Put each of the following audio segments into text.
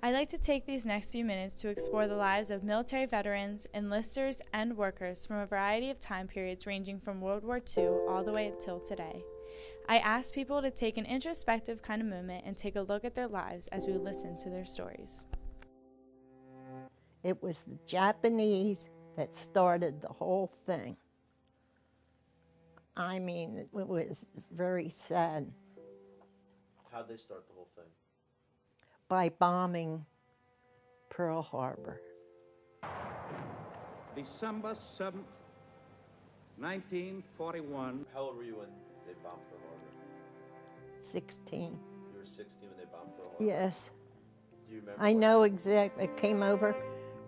I'd like to take these next few minutes to explore the lives of military veterans, enlisters, and workers from a variety of time periods ranging from World War II all the way until today. I asked people to take an introspective kind of moment and take a look at their lives as we listen to their stories. It was the Japanese that started the whole thing. I mean, it was very sad. How'd they start the whole thing? By bombing Pearl Harbor. December 7th, 1941. How old were you when they bombed Pearl Harbor? 16. You were 16 when they bombed Pearl Harbor? Yes. Do you remember? I know exactly. It came over.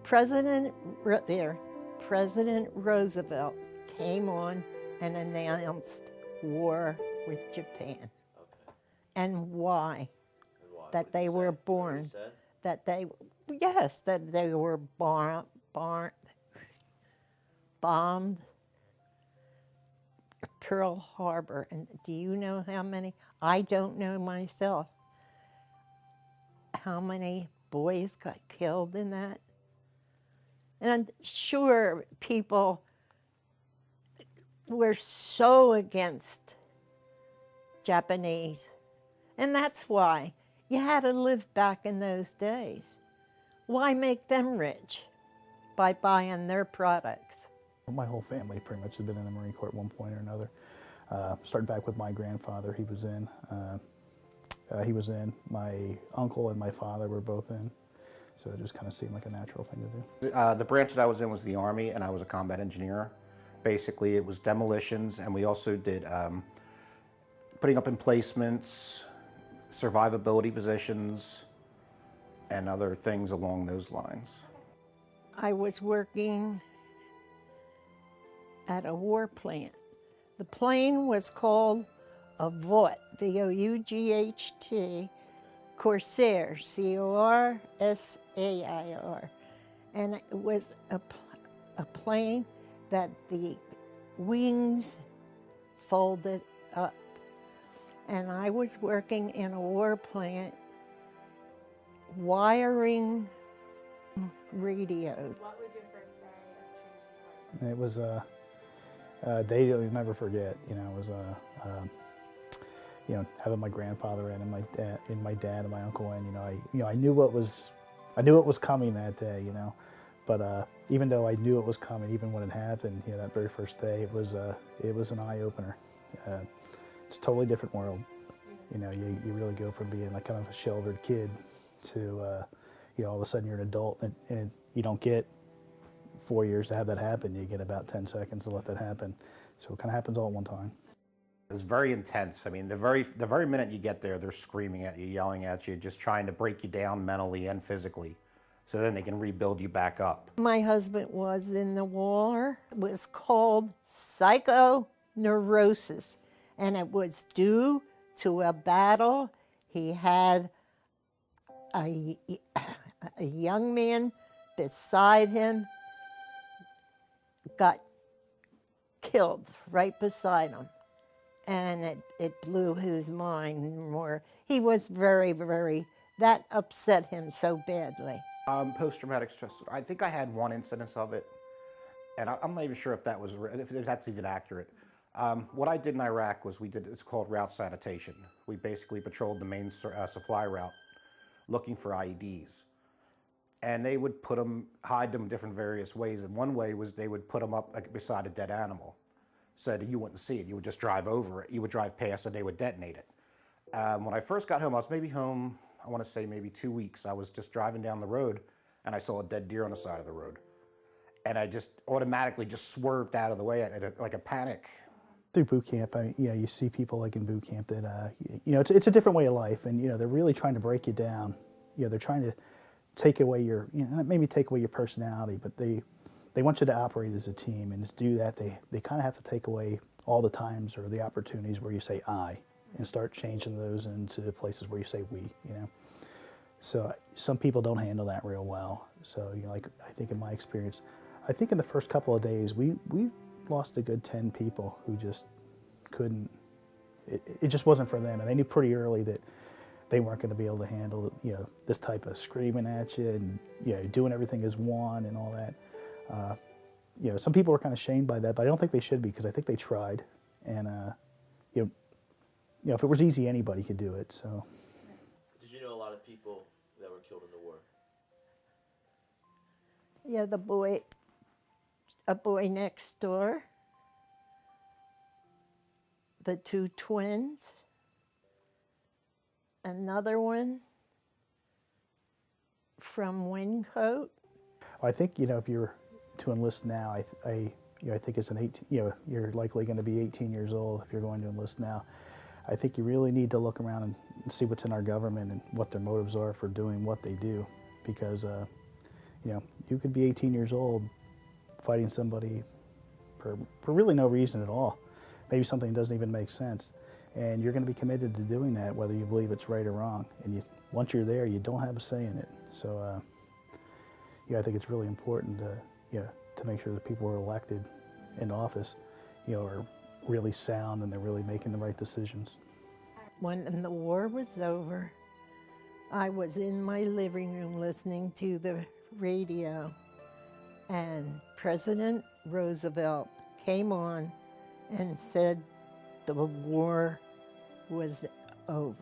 President Roosevelt came on and announced war with Japan. Okay. And why? And why? That they were born. That they were bombed Pearl Harbor. And do you know how many? I don't know myself. How many boys got killed in that? And I'm sure people were so against Japanese. And that's why you had to live back in those days. Why make them rich? By buying their products. My whole family pretty much has been in the Marine Corps at one point or another. Started back with my grandfather, he was in. My uncle and my father were both in. So it just kind of seemed like a natural thing to do. The branch that I was in was the Army, and I was a combat engineer. Basically, it was demolitions, and we also did putting up emplacements, survivability positions, and other things along those lines. I was working at a war plant. The plane was called a VOUGHT, V-O-U-G-H-T, Corsair, C-O-R-S-A-I-R. And it was a plane that the wings folded up. And I was working in a war plant wiring radios. What was your first day of training? It was a day you'll never forget. You know, it was having my grandfather in and my dad and my uncle in. I knew what was coming that day. You know, but even though I knew it was coming, even when it happened, that very first day, it was an eye opener. It's a totally different world. You really go from being like kind of a sheltered kid to all of a sudden you're an adult, and you don't get 4 years to have that happen. You get about 10 seconds to let that happen. So it kind of happens all at one time. It was very intense. I mean, the very minute you get there, they're screaming at you, yelling at you, just trying to break you down mentally and physically, so then they can rebuild you back up. My husband was in the war. It was called psychoneurosis, and it was due to a battle. He had a young man beside him, got killed right beside him. And it blew his mind more. He was very, that upset him so badly. Post-traumatic stress, I think I had one incidence of it, and I'm not even sure if that's even accurate. What I did in Iraq was it's called route sanitation. We basically patrolled the main supply route looking for IEDs. And they would hide them different various ways. And one way was they would put them up beside a dead animal so that you wouldn't see it. You would just drive over it. You would drive past and they would detonate it. When I first got home, I was maybe home, I want to say maybe 2 weeks. I was just driving down the road and I saw a dead deer on the side of the road. And I just automatically just swerved out of the way like a panic. Through boot camp, you see people like in boot camp that, it's a different way of life, and they're really trying to break you down. They're trying to take away your, maybe take away your personality, but they want you to operate as a team, and to do that, they kind of have to take away all the times or the opportunities where you say I, and start changing those into places where you say we. So some people don't handle that real well. So like I think in my experience, I think in the first couple of days we lost a good 10 people who just couldn't. It just wasn't for them, and they knew pretty early that they weren't going to be able to handle, this type of screaming at you and, doing everything as one and all that. Some people were kind of shamed by that, but I don't think they should be, because I think they tried. And, if it was easy, anybody could do it, so. Did you know a lot of people that were killed in the war? Yeah, a boy next door, the two twins, another one from Wingcoat. I think, if you're to enlist now, I think as an 18, you're likely going to be 18 years old if you're going to enlist now. I think you really need to look around and see what's in our government and what their motives are for doing what they do, because you could be 18 years old fighting somebody for really no reason at all. Maybe something doesn't even make sense, and you're going to be committed to doing that whether you believe it's right or wrong. And once you're there, you don't have a say in it. So I think it's really important to make sure that people who are elected in office are really sound and they're really making the right decisions. When the war was over, I was in my living room listening to the radio, and President Roosevelt came on and said the war was over.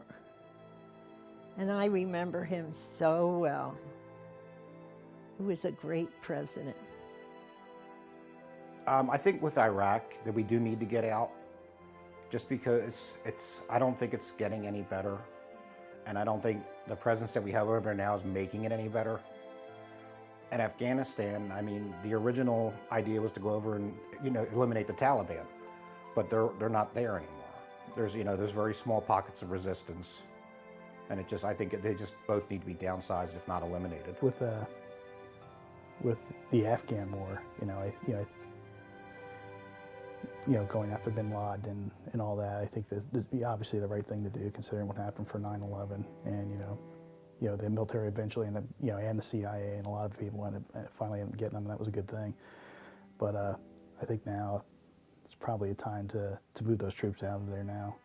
And I remember him so well. He was a great president. I think with Iraq that we do need to get out, just because I don't think it's getting any better, and I don't think the presence that we have over there now is making it any better. And Afghanistan, I mean, the original idea was to go over and eliminate the Taliban, but they're not there anymore. There's very small pockets of resistance, and I think they just both need to be downsized, if not eliminated. With the Afghan war, going after bin Laden and all that, I think that obviously the right thing to do, considering what happened for 9/11, and the military eventually ended up, and the CIA and a lot of people finally ended up getting them, and that was a good thing. But I think now it's probably a time to move those troops out of there now.